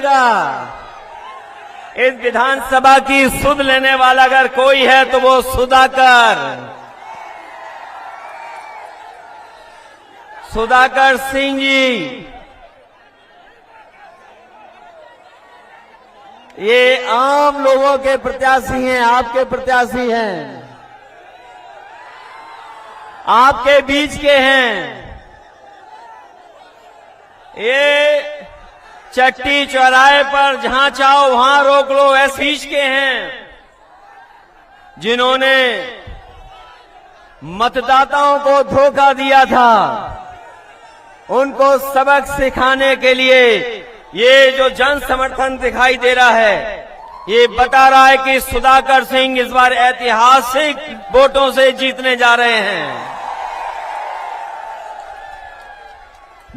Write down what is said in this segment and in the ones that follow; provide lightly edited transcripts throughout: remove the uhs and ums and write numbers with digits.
नेता, इस विधानसभा की सुध लेने वाला अगर कोई है तो वो सुधाकर सिंह जी। ये आम लोगों के प्रत्याशी हैं, आपके प्रत्याशी हैं, आपके बीच के हैं। ये चट्टी चौराहे पर जहां चाहो वहां रोक लो, ऐसे बीच के हैं जिन्होंने मतदाताओं को धोखा दिया था। उनको सबक सिखाने के लिए ये जो जन समर्थन दिखाई दे रहा है, ये बता रहा है कि सुधाकर सिंह इस बार ऐतिहासिक वोटों से जीतने जा रहे हैं।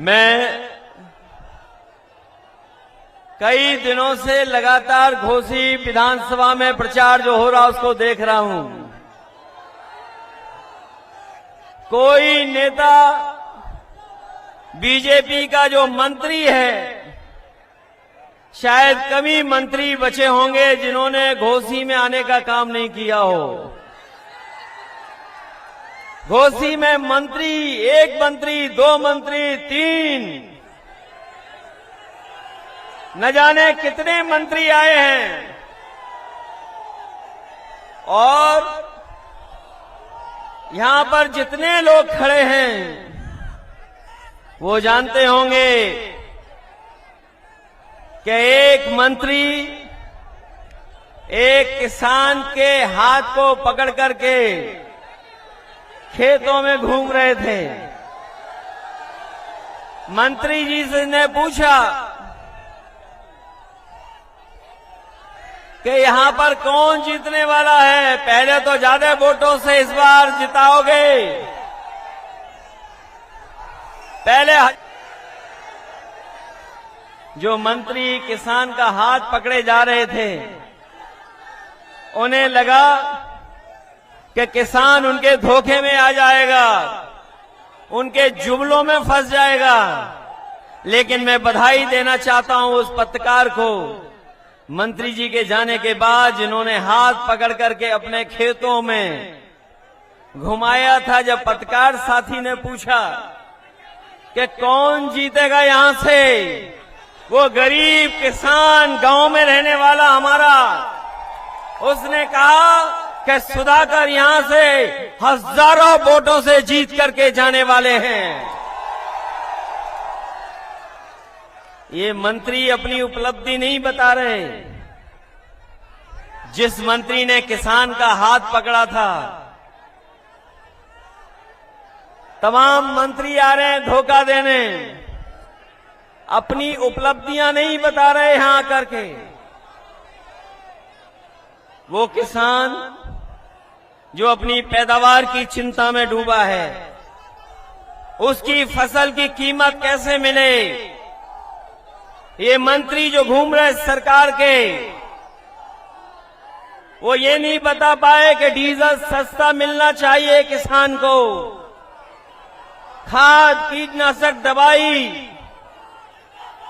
मैं कई दिनों से लगातार घोसी विधानसभा में प्रचार जो हो रहा उसको देख रहा हूं। कोई नेता बीजेपी का जो मंत्री है, शायद कम ही मंत्री बचे होंगे जिन्होंने घोसी में आने का काम नहीं किया हो। घोसी में मंत्री, एक मंत्री, दो मंत्री, तीन, न जाने कितने मंत्री आए हैं। और यहां पर जितने लोग खड़े हैं वो जानते होंगे कि एक मंत्री एक किसान के हाथ को पकड़ करके खेतों में घूम रहे थे। मंत्री जी से ने पूछा कि यहां पर कौन जीतने वाला है, पहले तो ज्यादा वोटों से इस बार जिताओगे। पहले जो मंत्री किसान का हाथ पकड़े जा रहे थे, उन्हें लगा कि किसान उनके धोखे में आ जाएगा, उनके जुमलों में फंस जाएगा। लेकिन मैं बधाई देना चाहता हूं उस पत्रकार को, मंत्री जी के जाने के बाद, जिन्होंने हाथ पकड़ करके अपने खेतों में घुमाया था। जब पत्रकार साथी ने पूछा कि कौन जीतेगा यहां से, वो गरीब किसान गांव में रहने वाला हमारा, उसने कहा कि सुधाकर यहां से हजारों वोटों से जीत करके जाने वाले हैं। ये मंत्री अपनी उपलब्धि नहीं बता रहे। जिस मंत्री ने किसान का हाथ पकड़ा था, तमाम मंत्री आ रहे हैं धोखा देने, अपनी उपलब्धियां नहीं बता रहे यहां आकर के। वो किसान जो अपनी पैदावार की चिंता में डूबा है, उसकी फसल की कीमत कैसे मिले, ये मंत्री जो घूम रहे सरकार के, वो ये नहीं बता पाए कि डीजल सस्ता मिलना चाहिए किसान को, खाद कीटनाशक दवाई,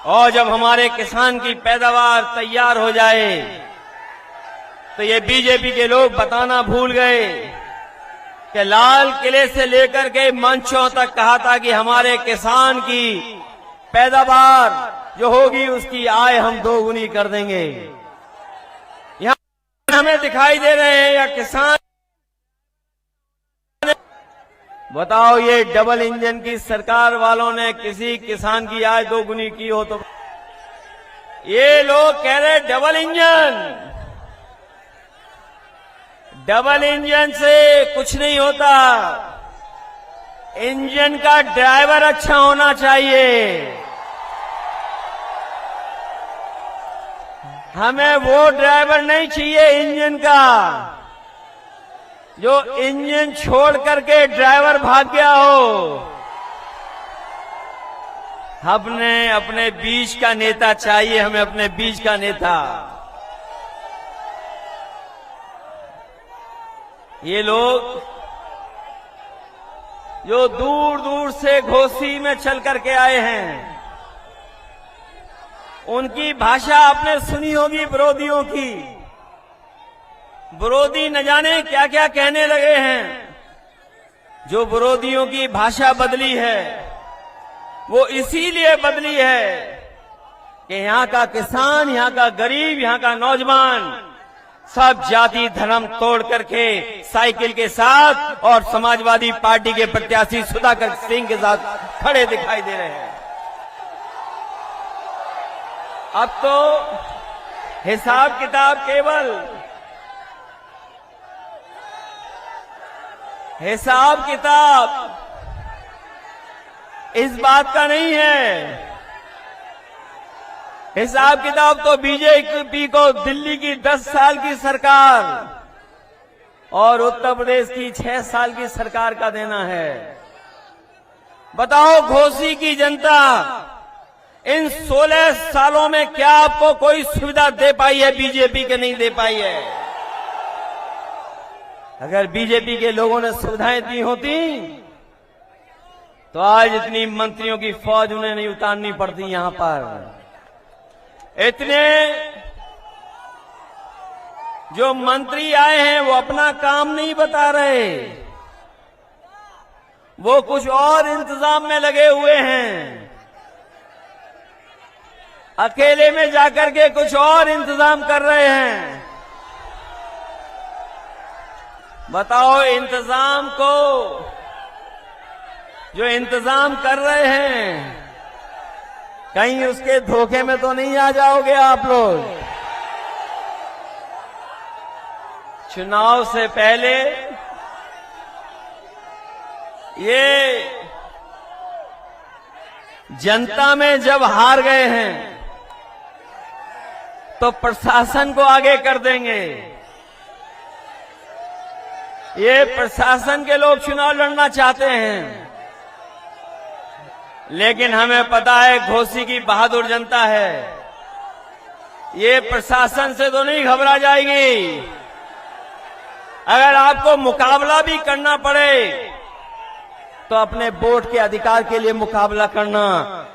और जब हमारे किसान की पैदावार तैयार हो जाए तो ये बीजेपी के लोग बताना भूल गए कि लाल किले से लेकर के मंचों तक कहा था कि हमारे किसान की पैदावार जो होगी उसकी आय हम दोगुनी कर देंगे। यहां हमें दिखाई दे रहे हैं या किसान, बताओ ये डबल इंजन की सरकार वालों ने किसी किसान की आय दोगुनी की हो तो? ये लोग कह रहे डबल इंजन से कुछ नहीं होता, इंजन का ड्राइवर अच्छा होना चाहिए। हमें वो ड्राइवर नहीं चाहिए इंजन का जो इंजन छोड़ करके ड्राइवर भाग गया हो। हमने अपने बीच का नेता चाहिए, हमें अपने बीच का नेता। ये लोग जो दूर दूर से घोसी में चल करके आए हैं, उनकी भाषा आपने सुनी होगी विरोधियों की। विरोधी न जाने क्या क्या कहने लगे हैं। जो विरोधियों की भाषा बदली है वो इसीलिए बदली है कि यहां का किसान, यहां का गरीब, यहां का नौजवान सब जाति धर्म तोड़ करके साइकिल के साथ और समाजवादी पार्टी के प्रत्याशी सुधाकर सिंह के साथ खड़े दिखाई दे रहे हैं। अब तो हिसाब किताब इस बात का नहीं है। हिसाब किताब तो बीजेपी को दिल्ली की 10 साल की सरकार और उत्तर प्रदेश की 6 साल की सरकार का देना है। बताओ घोसी की जनता इन 16 सालों में क्या आपको कोई सुविधा दे पाई है? बीजेपी के नहीं दे पाई है। अगर बीजेपी के लोगों ने सुविधाएं दी होती तो आज इतनी मंत्रियों की फौज उन्हें नहीं उतारनी पड़ती। यहां पर इतने जो मंत्री आए हैं वो अपना काम नहीं बता रहे, वो कुछ और इंतजाम में लगे हुए हैं। अकेले में जाकर के कुछ और इंतजाम कर रहे हैं। बताओ जो इंतजाम कर रहे हैं कहीं उसके धोखे में तो नहीं आ जाओगे आप लोग? चुनाव से पहले ये जनता में जब हार गए हैं तो प्रशासन को आगे कर देंगे। ये प्रशासन के लोग चुनाव लड़ना चाहते हैं, लेकिन हमें पता है घोसी की बहादुर जनता है, ये प्रशासन से तो नहीं घबरा जाएगी। अगर आपको मुकाबला भी करना पड़े तो अपने वोट के अधिकार के लिए मुकाबला करना,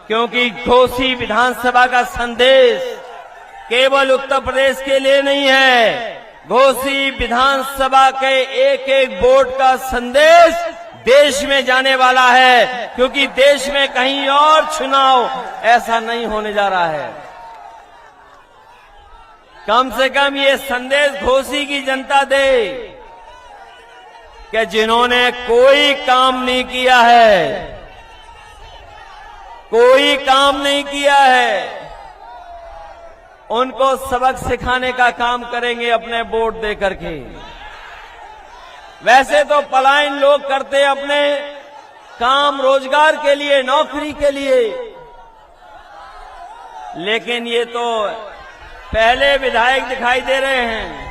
क्योंकि घोसी विधानसभा का संदेश केवल उत्तर प्रदेश के लिए नहीं है। घोसी विधानसभा के एक एक वोट का संदेश देश में जाने वाला है, क्योंकि देश में कहीं और चुनाव ऐसा नहीं होने जा रहा है। कम से कम ये संदेश घोसी की जनता दे कि जिन्होंने कोई काम नहीं किया है, उनको सबक सिखाने का काम करेंगे अपने वोट दे करके। वैसे तो पलायन लोग करते अपने काम रोजगार के लिए, नौकरी के लिए, लेकिन ये तो पहले विधायक दिखाई दे रहे हैं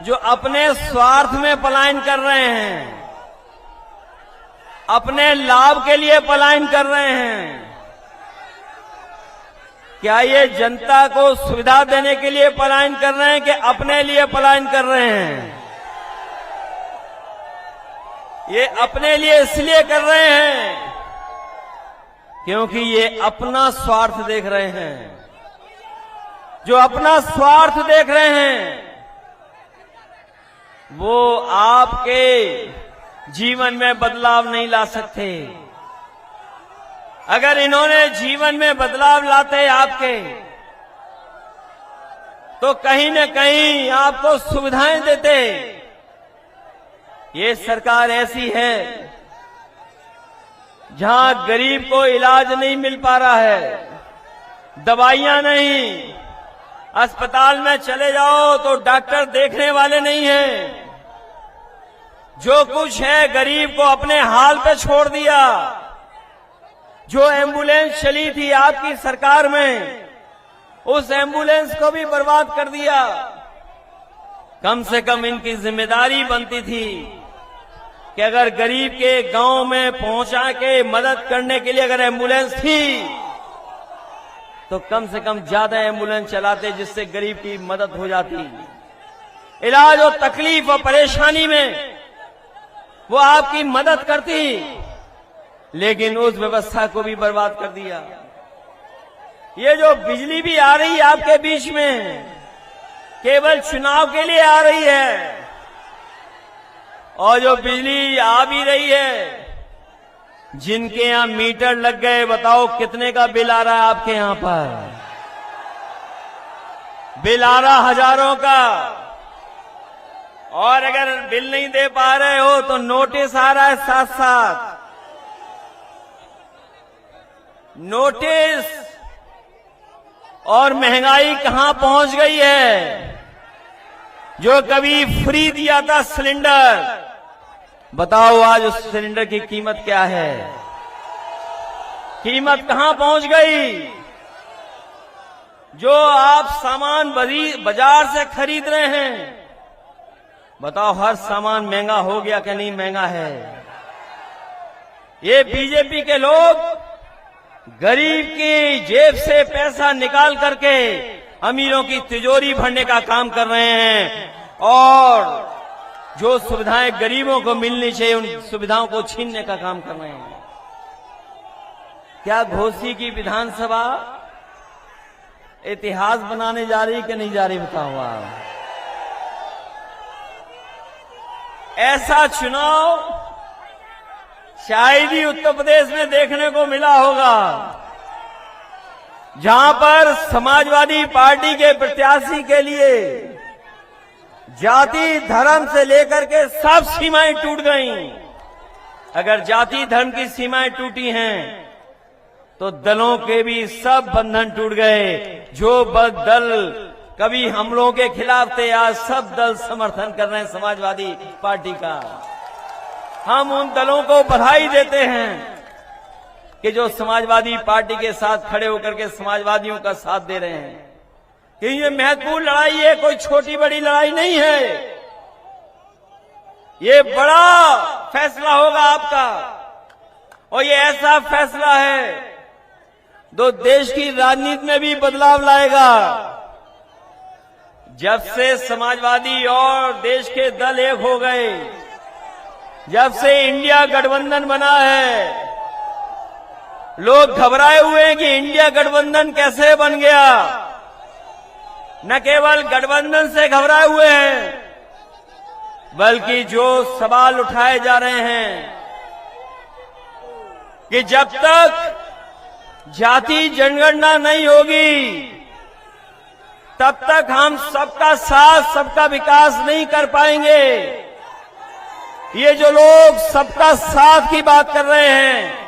जो अपने स्वार्थ में पलायन कर रहे हैं, अपने लाभ के लिए पलायन कर रहे हैं। क्या ये जनता को सुविधा देने के लिए पलायन कर रहे हैं कि अपने लिए पलायन कर रहे हैं? ये अपने लिए इसलिए कर रहे हैं क्योंकि ये अपना स्वार्थ देख रहे हैं। जो अपना स्वार्थ देख रहे हैं वो आपके जीवन में बदलाव नहीं ला सकते। अगर इन्होंने जीवन में बदलाव लाते आपके, तो कहीं न कहीं आपको सुविधाएं देते। ये सरकार ऐसी है जहां गरीब को इलाज नहीं मिल पा रहा है, दवाइयां नहीं, अस्पताल में चले जाओ तो डॉक्टर देखने वाले नहीं हैं। जो कुछ है गरीब को अपने हाल पे छोड़ दिया। जो एम्बुलेंस चली थी आपकी सरकार में, उस एम्बुलेंस को भी बर्बाद कर दिया। कम से कम इनकी जिम्मेदारी बनती थी कि अगर गरीब के गांव में पहुंचा के मदद करने के लिए अगर एम्बुलेंस थी तो कम से कम ज्यादा एम्बुलेंस चलाते, जिससे गरीब की मदद हो जाती। इलाज और तकलीफ और परेशानी में वो आपकी मदद करती, लेकिन उस व्यवस्था को भी बर्बाद कर दिया। ये जो बिजली भी आ रही है आपके बीच में, केवल चुनाव के लिए आ रही है। और जो बिजली आ भी रही है, जिनके यहां मीटर लग गए, बताओ कितने का बिल आ रहा है आपके यहां पर? बिल आ रहा हजारों का। और अगर बिल नहीं दे पा रहे हो तो नोटिस आ रहा है साथ साथ। नोटिस। और महंगाई कहां पहुंच गई है? जो कभी फ्री दिया था सिलेंडर, बताओ आज उस सिलेंडर की कीमत क्या है? कीमत कहां पहुंच गई? जो आप सामान बाजार से खरीद रहे हैं, बताओ हर सामान महंगा हो गया कि नहीं महंगा है? ये बीजेपी के लोग गरीब की जेब से पैसा निकाल करके अमीरों की तिजोरी भरने का काम कर रहे हैं और जो सुविधाएं गरीबों को मिलनी चाहिए उन सुविधाओं को छीनने का काम कर रहे हैं। क्या घोसी की विधानसभा इतिहास बनाने जा रही कि नहीं जा रही? बताओ आप। ऐसा चुनाव शायद ही उत्तर प्रदेश में देखने को मिला होगा, जहां पर समाजवादी पार्टी के प्रत्याशी के लिए जाति धर्म से लेकर के सब सीमाएं टूट गईं। अगर जाति धर्म की सीमाएं टूटी हैं तो दलों के भी सब बंधन टूट गए। जो दल कभी हम लोगों के खिलाफ थे, आज सब दल समर्थन कर रहे हैं समाजवादी पार्टी का। हम उन दलों को बधाई देते हैं कि जो समाजवादी पार्टी के साथ खड़े होकर के समाजवादियों का साथ दे रहे हैं। कि ये महत्वपूर्ण लड़ाई है, कोई छोटी बड़ी लड़ाई नहीं है। ये बड़ा फैसला होगा आपका, और ये ऐसा फैसला है जो देश की राजनीति में भी बदलाव लाएगा। जब से समाजवादी और देश के दल एक हो गए, जब से इंडिया गठबंधन बना है, लोग घबराए हुए हैं कि इंडिया गठबंधन कैसे बन गया। न केवल गठबंधन से घबराए हुए हैं, बल्कि जो सवाल उठाए जा रहे हैं कि जब तक जाति जनगणना नहीं होगी, तब तक हम सबका साथ सबका विकास नहीं कर पाएंगे। ये जो लोग सबका साथ की बात कर रहे हैं,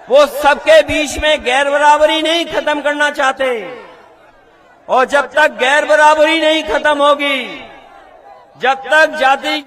वो सबके बीच में गैर बराबरी नहीं खत्म करना चाहते। और जब तक गैर बराबरी नहीं खत्म होगी, जब तक जाति